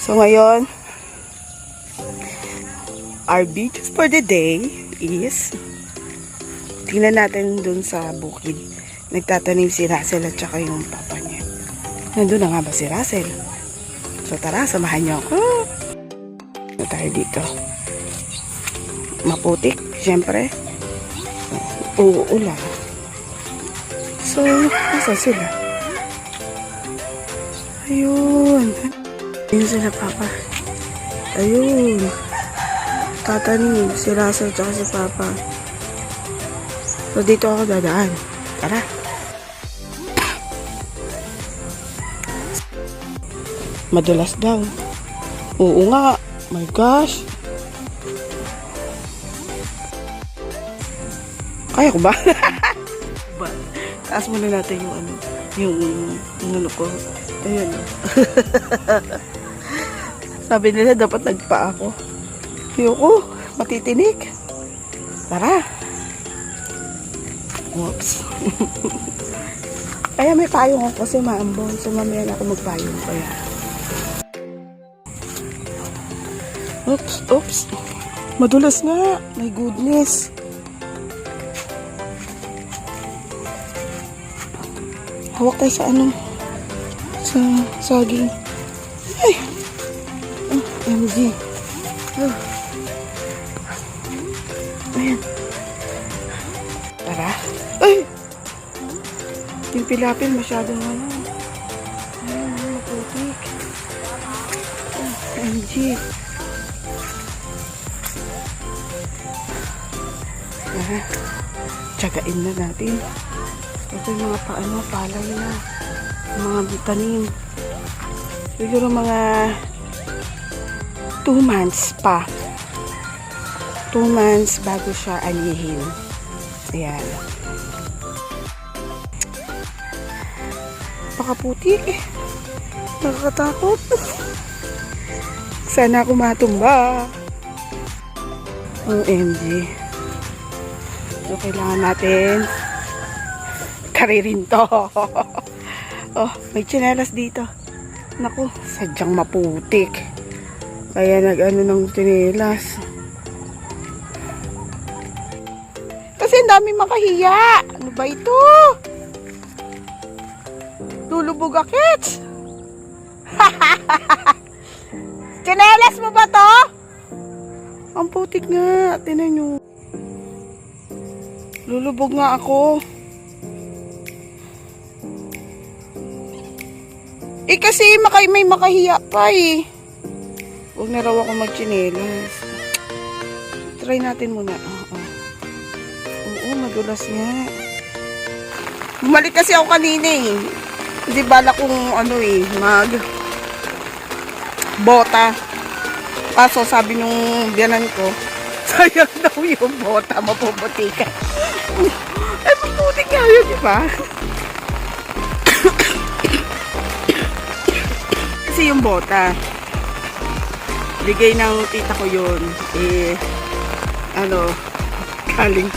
So ngayon, our beaches for the day is tingnan natin dun sa bukid. Nagtatanim si Russell at saka yung papa niya. Nandun na nga ba si Russell? So tara, samahan niyo ako. Na tayo dito. Maputik, syempre. Uulan. So, nasa sila? Ayun. Ayun sila, papa. Ayun. Tatanim si Russell at si papa. So, dito ako dadaan. Tara. Madulas daw. Oo nga. My gosh. Kaya ko ba? Taas muna natin yung ano. Yung ano ko. Ayun. Sabi nila dapat nagpa ako. Ayoko. Matitinik. Tara. Oops. Kaya may payong ako kasi maambon. So mamaya na ako magpayong. Kaya. Oops. Madulas nga. My goodness. Hawak tayo sa ano. Sa saging. Ay. MG. Ayan. Tara. Ay! Yung pilapil masyadong ano. Ayan, maputik. MG. Tara. Tsagain na natin. Ito yung mga palay na. Mga tanim. Siguro mga 2 months pa. 2 months bago siya anihin. Ayan. Pakaputik eh. Nakakatakot. Sana ako matumba. OMG. So, kailangan natin karirin to. Oh, may tsinelas dito. Naku, sadyang maputik. Kaya nag-ano ng tsinelas. Kasi ang dami makahiya. Ano ba ito? Lulubog akits. Tsinelas mo ba to? Ang putik nga. Tinan nyo. Lulubog nga ako. Eh kasi may makahiya pa eh. Huwag na raw ako magchinelas. Try natin muna. Oo, madulas nga. Bumalik kasi ako kanina eh. Hindi bala kong ano eh, bota. Kaso sabi nung biyanan ko, sayang daw yung bota, mapuputika. Eh, maputik nga yun, di ba? Kasi yung bota, bigay ng tita ko yun, eh, ano, galing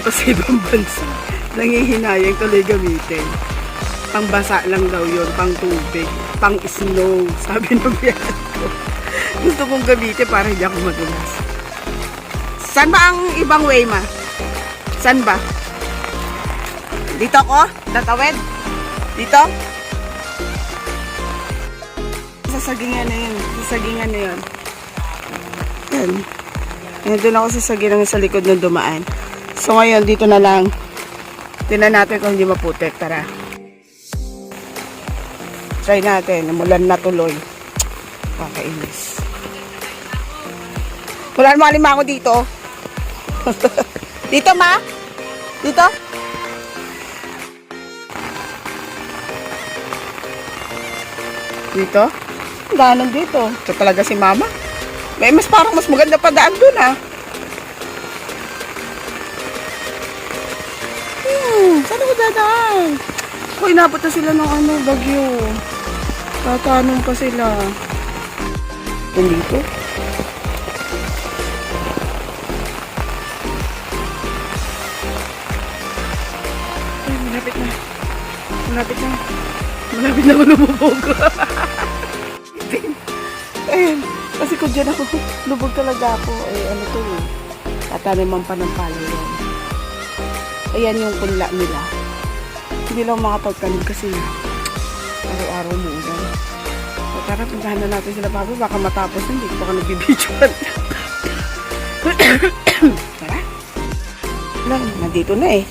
pa sa ibang bansa. Nangihinayang tuloy gamitin. Pangbasa lang daw yun, pang tubig, pang snow, sabi ng biyanan ko. Gusto kong gamitin para hindi ako madulas. Saan ba ang ibang way, ma? Saan ba? Dito ako? Tatawid? Dito? Sasagingan na yun. Sasagingan na yun. Yan. Yan, doon ako sasagingan sa likod ng dumaan. So ngayon, dito na lang. Tingnan natin kung hindi maputik. Tara. Try natin. Namulan na tuloy. Kakainis. Wala naman alimango dito. Dito, ma? Dito? Dito? Daanan dito. Ito talaga si mama. May parang mas maganda pa daan dun ah. Saan ako dadaan? Kung inabot na sila ng ano, bagyo. Tatanong pa sila. Dito? Ay, malapit na. Malapit na ako lumubog. dyan ako. Lubog talaga ako. Ano to eh. Tataniman pa ng palay yan. Ayan yung punla nila. Hindi lang makapagkanig kasi araw-araw mo ulan. So tara, puntahan na natin sila Papa. Baka matapos hindi. Baka nagbibidyoan. Tara. Lang, nandito na eh.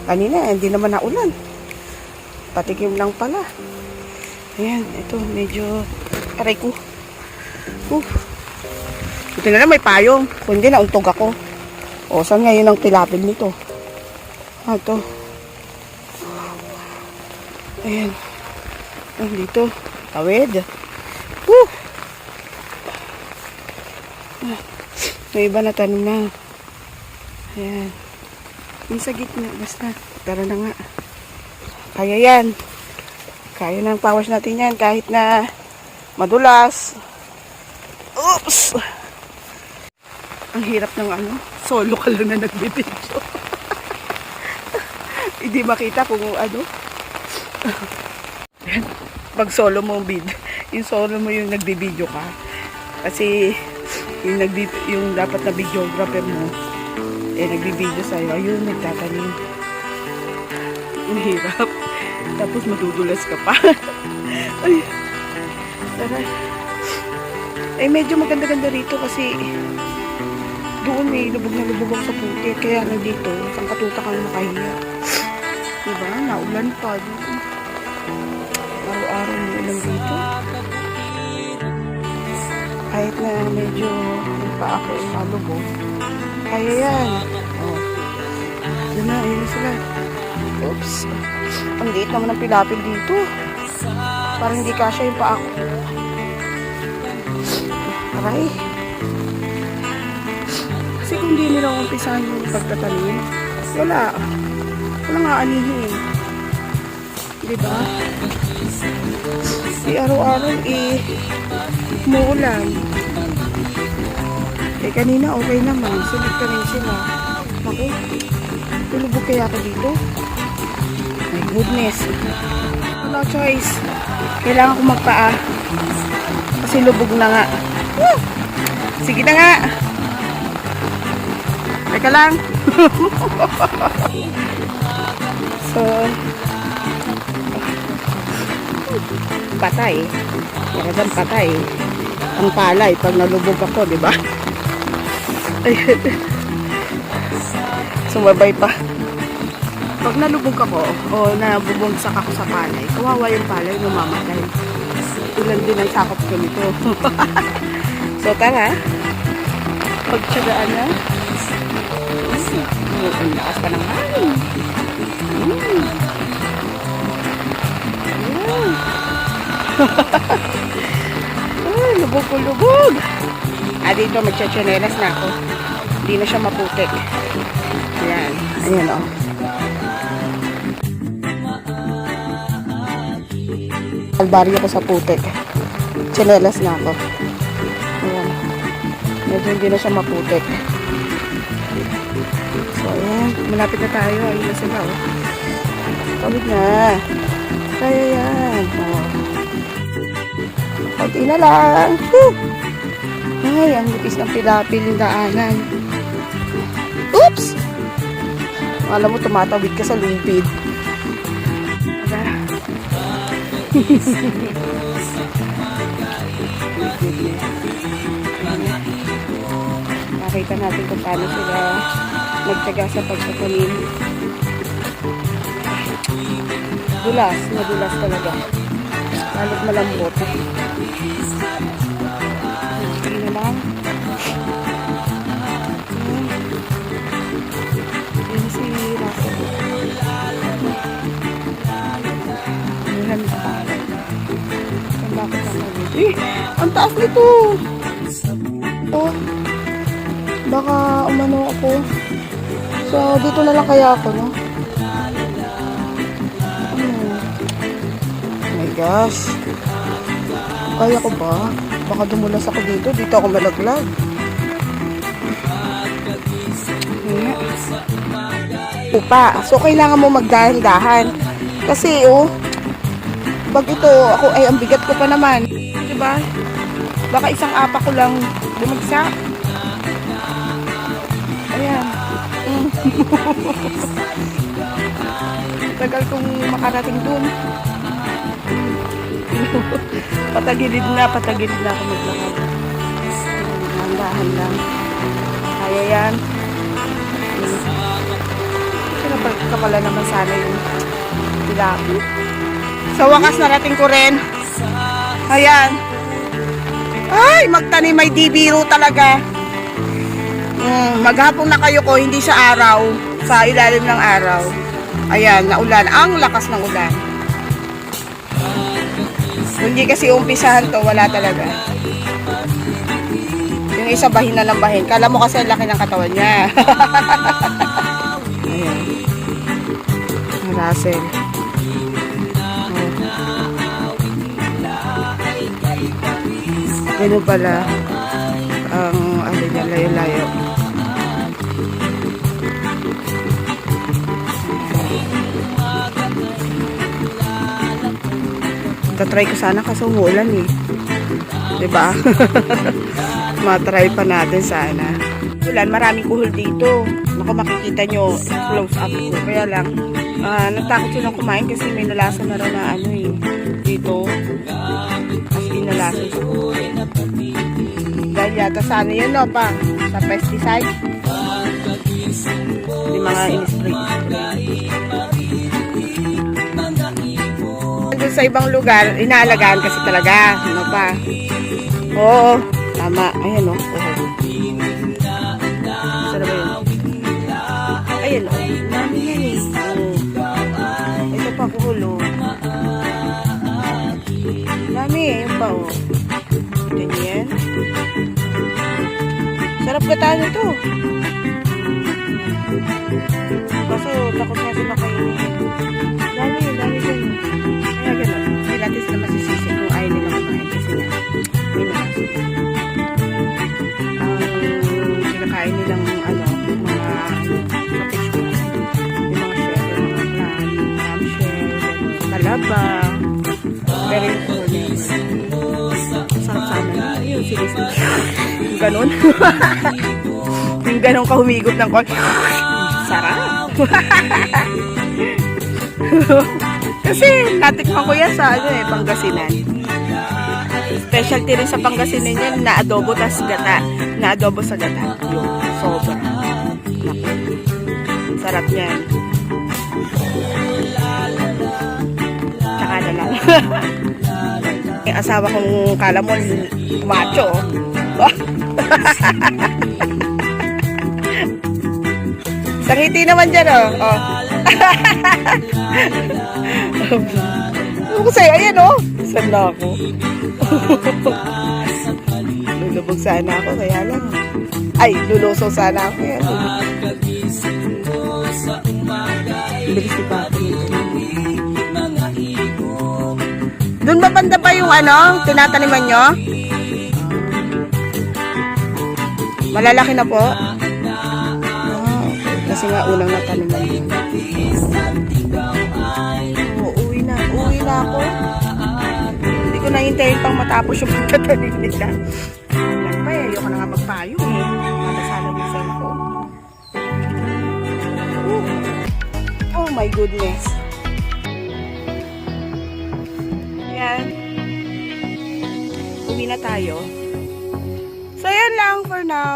Kanina, hindi naman naulan. Patikim lang pala. Ayan, ito, medyo aray ko. Ito na lang, may payong. Kung hindi, nauntog ako. O, saan ngayon ang tilapil nito? Ito. Ayan. Dito. Tawid. May iba na tanong na. Ayan. Yung sa gitna, basta. Tara na nga. Kaya yan. Kaya ng powers natin yan kahit na madulas. Oops! Ang hirap ng ano. Solo ka lang na nagbibidyo. Hindi makita kung ano. Pag solo mo yung solo mo yung nagbibidyo ka. Kasi yung dapat na videographer mo nagbibidyo sa'yo. Ayun, nagtatanim. Ang hirap. Tapos madudulas ka pa. Ay, tara. Medyo maganda-ganda rito kasi doon lubog na lubog ako sa puti. Kaya nandito, isang katuta ka na nakahiya. Diba? Naulan pa. Araw-araw na ulan dito. Kahit na medyo pa ako malubog. Kaya yan. Yun na, ayun na sila. Oops. Ang liit naman ng pilapil dito. Parang hindi kasya yung paa ko. Aray. Kasi kung hindi nila umpisahan yung pagtatanim, wala nga anihin. Diba? Araw-araw umuulan. Kanina okay naman. Sulit ka rin sila. Bakit? Tulubog kaya ako dito? My goodness. No choice. Kailangan ko magpaa. Kasi lubog na nga. Woo! Sige na nga. Teka lang. So, patay. Talagang patay. Ang palay pag nalubog ako, di ba? Sumabay pa. Pag nalubog ako o nabubagsak ako sa palay, kawawa yung palay, namamatay. Ulan din ang sakop ko nito. So tara, pagtsagaan na. Ang lakas pa ng hangin. Lubog ko lubog. Dito magchachanelas na ako. Hindi na siya maputik. Ayan. Ayan o. Albaryo ko sa putik. Chanelas na ako. Ayan. Medyo hindi na siya maputik. So ayan. Malapit na tayo. Ayun na sila o. Tawid na. Kaya yan. Kunti na lang. Woo! Ay, ang lupis ng pilapil yung daanan. Oops! Alam mo, tumatawid ka sa lupid. Nakita natin kung paano sila nagtaga sa pagtatanim. Madulas talaga. Lalo't malambot. Hindi na lang. Yan si Rafa. Ayan pa. Bakit naman dito? Ang taas nito! Oh. Baka umano ako. So, dito na lang kaya ako, no? Gosh. Kaya ko ba? Baka dumulas ako dito. Dito ako malaglag. Upa. So, kailangan mo magdahan-dahan. Kasi, pag ito, ako, ay, ang bigat ko pa naman. Diba? Baka isang apa ko lang bumagsak. Ayan. Tagal kong makarating dun. Patagilid na ako maglakad. Handahan lang. Kaya yan. Kapala naman sana yung tilapia. Sa wakas narating ko rin. Ayan. Ay, magtanim may di biro talaga. Maghapon na kayo ko, hindi sa araw. Sa ilalim ng araw. Ayan, naulan. Ang lakas ng ulan. Hindi kasi umpisahan to, wala talaga. Yung isa bahin na ng bahin. Kala mo kasi laki ng katawan niya. Ayan. Russell. Ganun pala ang ano niya, layo-layo. Tatry ko sana kasi umuulan eh. Diba? Matry pa natin sana. Ulan, maraming kuhol dito. Naku, makikita nyo, close up ko. Kaya lang, natakot silang kumain kasi may nalasa na rin na ano eh. Dito. As inalasa sa kuhol. Dahil yata sa ano yun, no, pa? Sa pesticide. Yung mga in-spray. Doon sa ibang lugar, inaalagaan kasi talaga. Ano pa? Oo, tama. Ayan o. Saan ba yun? Ayan o. Dami yan eh. Ito pa kuhulo. Dami eh. Yung pa o. Ganyan. Sarap gataan ito. Kaso takot nga sila kainin. Dami dyan. Kaya gano'n. May natin sila masisisi kung ayaw nila kumain kasi na may nakas. Kinakain nilang ano, mga fish food. Yung mga shell, yung mga clam shell, talaba. Pero yung kulit. Sarap sana. Yung sinisip. Yung gano'n. Yung gano'n kahumigop ng kol. Sarap. Kasi natikman ko yan sa ano eh, Pangasinan. Specialty rin sa Pangasinan yan, na adobo tas gata. Na adobo sa gata. Yung sobra. Sarap yan. Tsaka na lang. Yung asawa kong kalamon, macho. Sarhiti naman dyan oh. Ano ko sa'yo? Ayan o. Saan na ako? Lulubog sana ako. Kaya lang. Ay, luluso sana ako. Kaya lang. Bilis si Papa. Doon ba banda pa yung ano? Tinataniman nyo? Malalaki na po? Kasi nga unang nataniman yun. Uwi na ako. Hindi ko nahintayin pang matapos yung pagkatanim nila. Lang pa eh, ayoko na nga magpayo eh. Matasala yung cellphone. Oh my goodness. Ayan. Uwi na tayo. So yan lang for now.